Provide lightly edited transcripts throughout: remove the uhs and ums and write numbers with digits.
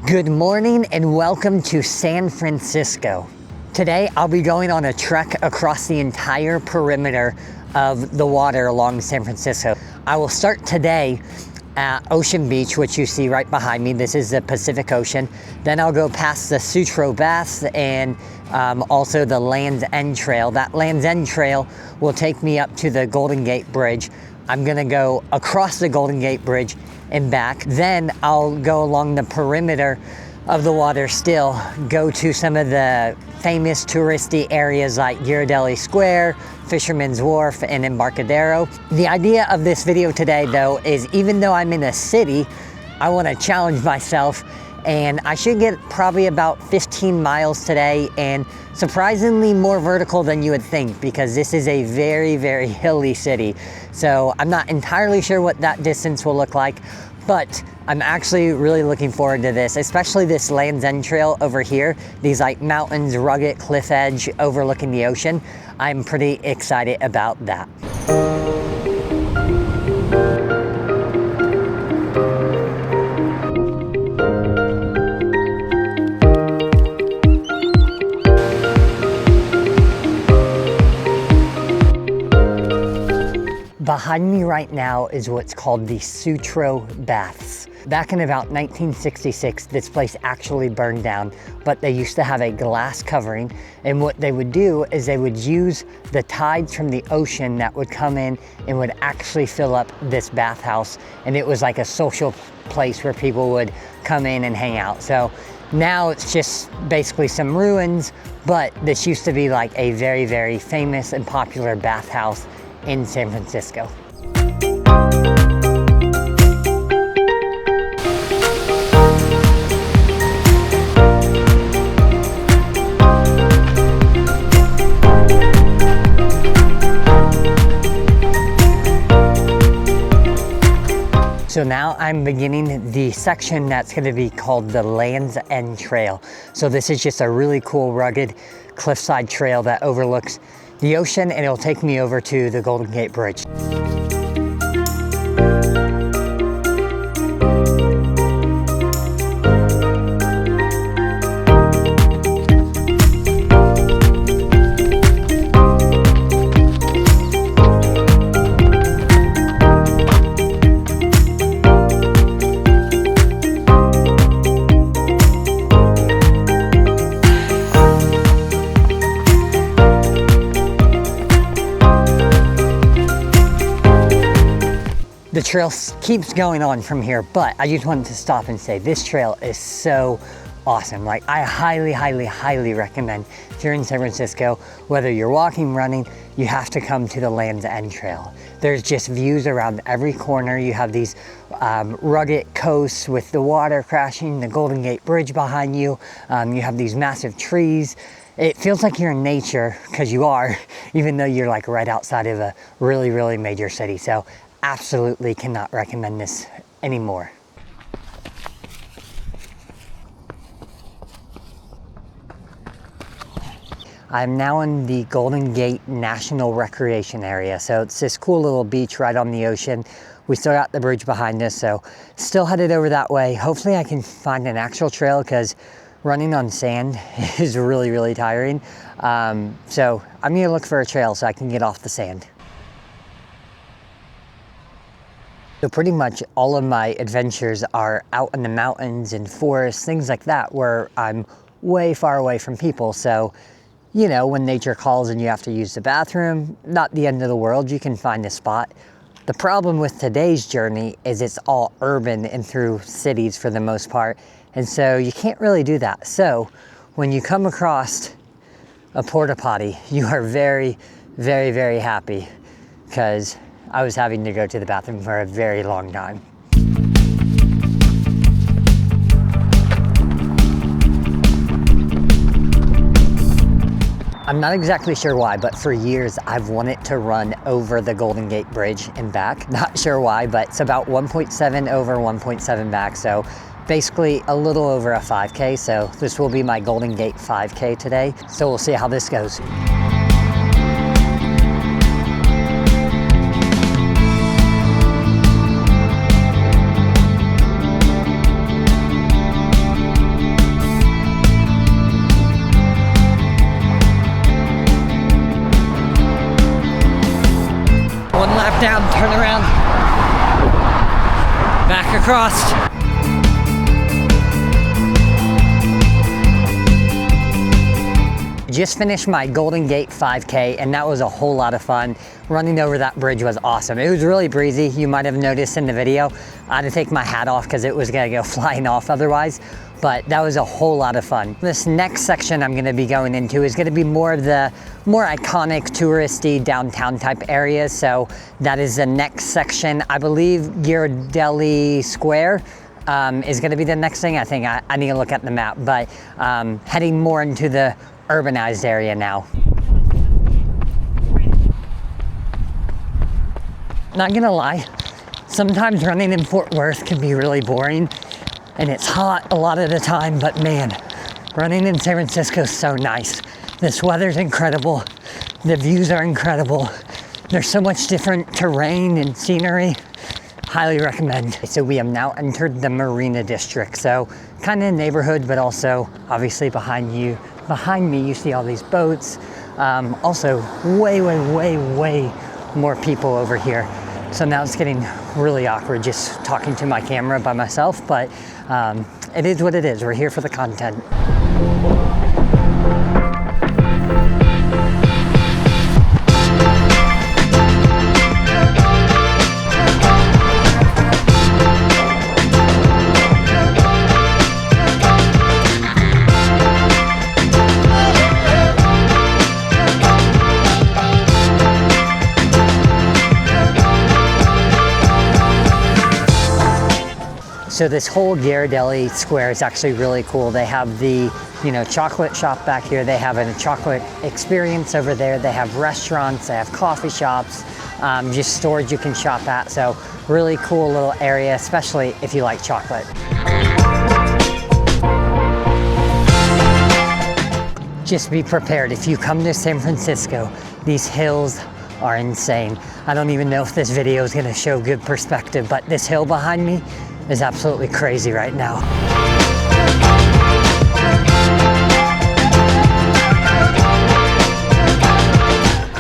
Good morning and welcome to San Francisco. Today I'll be going on a trek across the entire perimeter of the water along San Francisco. I will start today at Ocean Beach, which you see right behind me. This is the Pacific Ocean. Then I'll go past the Sutro Baths and also the Land's End Trail. That Land's End Trail will take me up to the Golden Gate Bridge. I'm gonna go across the Golden Gate Bridge and back. Then I'll go along the perimeter of the water still, go to some of the famous touristy areas like Ghirardelli Square, Fisherman's Wharf, and Embarcadero. The idea of this video today though is even though I'm in a city, I wanna challenge myself and I should get probably about 15 miles today, and surprisingly more vertical than you would think because this is a very, very hilly city. So I'm not entirely sure what that distance will look like, but I'm actually really looking forward to this, especially this Land's End Trail over here. These like mountains, rugged cliff edge overlooking the ocean. I'm pretty excited about that. Behind me right now is what's called the Sutro Baths. Back in about 1966, this place actually burned down, but they used to have a glass covering. And what they would do is they would use the tides from the ocean that would come in and would actually fill up this bathhouse. And it was like a social place where people would come in and hang out. So now it's just basically some ruins, but this used to be like a very, very famous and popular bathhouse in San Francisco. So now I'm beginning the section that's going to be called the Land's End Trail. So this is just a really cool rugged cliffside trail that overlooks the ocean, and it'll take me over to the Golden Gate Bridge. The trail keeps going on from here, but I just wanted to stop and say this trail is so awesome. Like, I highly, highly, highly recommend if you're in San Francisco, whether you're walking, running, you have to come to the Land's End Trail. There's just views around every corner. You have these rugged coasts with the water crashing, the Golden Gate Bridge behind you. You have these massive trees. It feels like you're in nature, because you are, even though you're like right outside of a really, really major city. So absolutely cannot recommend this anymore. I'm now in the Golden Gate National Recreation Area. So it's this cool little beach right on the ocean. We still got the bridge behind us, so still headed over that way. Hopefully I can find an actual trail because running on sand is really, really tiring. So I'm gonna look for a trail so I can get off the sand. So pretty much all of my adventures are out in the mountains and forests, things like that, where I'm way far away from people. So, you know, when nature calls and you have to use the bathroom, not the end of the world, you can find a spot. The problem with today's journey is it's all urban and through cities for the most part. And so you can't really do that. So when you come across a porta potty, you are very, very, very happy, because I was having to go to the bathroom for a very long time. I'm not exactly sure why, but for years I've wanted to run over the Golden Gate Bridge and back. Not sure why, but it's about 1.7 over, 1.7 back. So basically a little over a 5K. So this will be my Golden Gate 5K today. So we'll see how this goes. down, turn around, back across. Just finished my Golden Gate 5K, and that was a whole lot of fun. Running over that bridge was awesome. It was really breezy. You might have noticed in the video. I had to take my hat off because it was gonna go flying off otherwise, but that was a whole lot of fun. This next section I'm gonna be going into is gonna be more of the more iconic touristy downtown type areas. So that is the next section. I believe Ghirardelli Square is gonna be the next thing. I think I need to look at the map, but heading more into the urbanized area now. Not gonna lie, sometimes running in Fort Worth can be really boring, and it's hot a lot of the time, but man, running in San Francisco is so nice. This weather's incredible, the views are incredible, there's so much different terrain and scenery. Highly recommend. So we have now entered the Marina District, so kind of a neighborhood, but also obviously behind me you see all these boats. Also way more people over here. So now it's getting really awkward just talking to my camera by myself, but it is what it is. We're here for the content. So this whole Ghirardelli Square is actually really cool. They have the, chocolate shop back here. They have a chocolate experience over there. They have restaurants, they have coffee shops, just stores you can shop at. So really cool little area, especially if you like chocolate. Just be prepared. If you come to San Francisco, these hills are insane. I don't even know if this video is gonna show good perspective, but this hill behind me is absolutely crazy right now.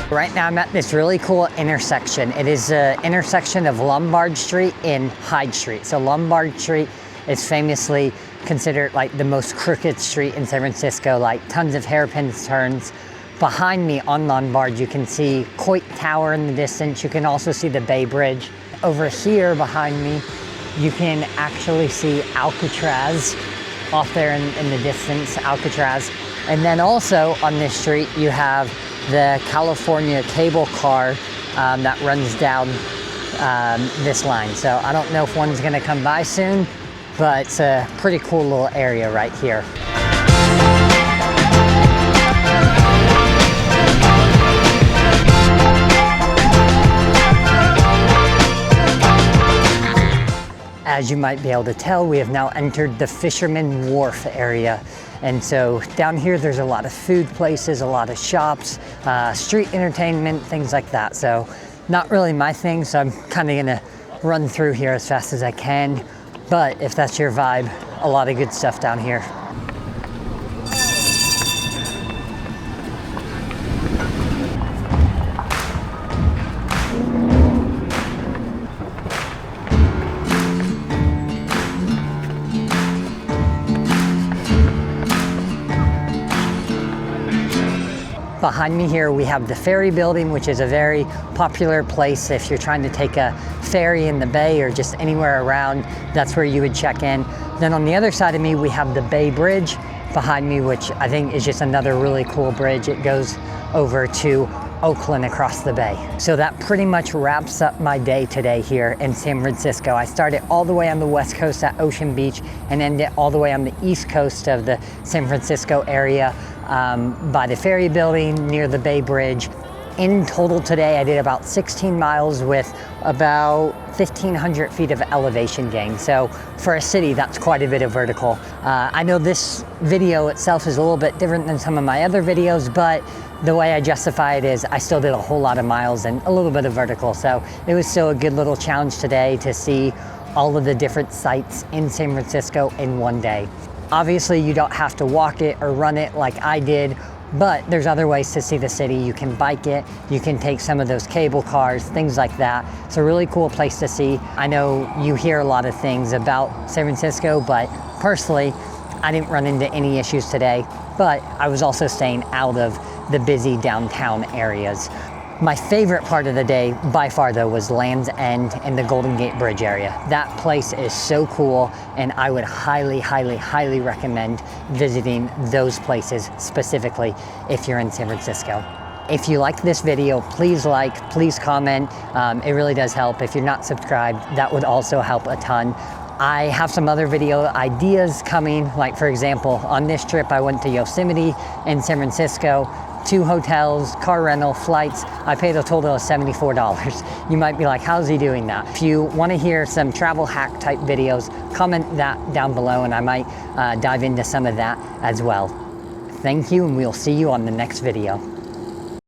Right now I'm at this really cool intersection. It is an intersection of Lombard Street and Hyde Street. So Lombard Street is famously considered like the most crooked street in San Francisco, like tons of hairpin turns. Behind me on Lombard, you can see Coit Tower in the distance. You can also see the Bay Bridge. Over here behind me, you can actually see Alcatraz off there in the distance, Alcatraz. And then also on this street, you have the California cable car that runs down this line. So I don't know if one's gonna come by soon, but it's a pretty cool little area right here. As you might be able to tell, we have now entered the Fisherman Wharf area. And so down here, there's a lot of food places, a lot of shops, street entertainment, things like that. So not really my thing, so I'm kind of gonna run through here as fast as I can. But if that's your vibe, a lot of good stuff down here. Behind me here, we have the Ferry Building, which is a very popular place if you're trying to take a ferry in the bay or just anywhere around. That's where you would check in. Then on the other side of me, we have the Bay Bridge behind me, which I think is just another really cool bridge. It goes over to Oakland across the bay. So that pretty much wraps up my day today here in San Francisco. I started all the way on the west coast at Ocean Beach and ended all the way on the east coast of the San Francisco area by the Ferry Building near the Bay Bridge. In total today, I did about 16 miles with about 1,500 feet of elevation gain. So for a city, that's quite a bit of vertical. I know this video itself is a little bit different than some of my other videos, but the way I justify it is I still did a whole lot of miles and a little bit of vertical. So it was still a good little challenge today to see all of the different sites in San Francisco in one day. Obviously, you don't have to walk it or run it like I did, But there's other ways to see the city. You can bike it, you can take some of those cable cars, things like that. It's a really cool place to see. I know you hear a lot of things about San Francisco, but personally, I didn't run into any issues today, but I was also staying out of the busy downtown areas. My favorite part of the day by far though was Land's End and the Golden Gate Bridge area. That place is so cool, and I would highly, highly, highly recommend visiting those places specifically if you're in San Francisco. If you liked this video, please like, please comment. It really does help. If you're not subscribed, that would also help a ton. I have some other video ideas coming, like for example, on this trip I went to Yosemite in San Francisco, 2 hotels, car rental, flights. I paid a total of $74. You might be like, how's he doing that? If you want to hear some travel hack type videos, comment that down below and I might dive into some of that as well. Thank you, and we'll see you on the next video.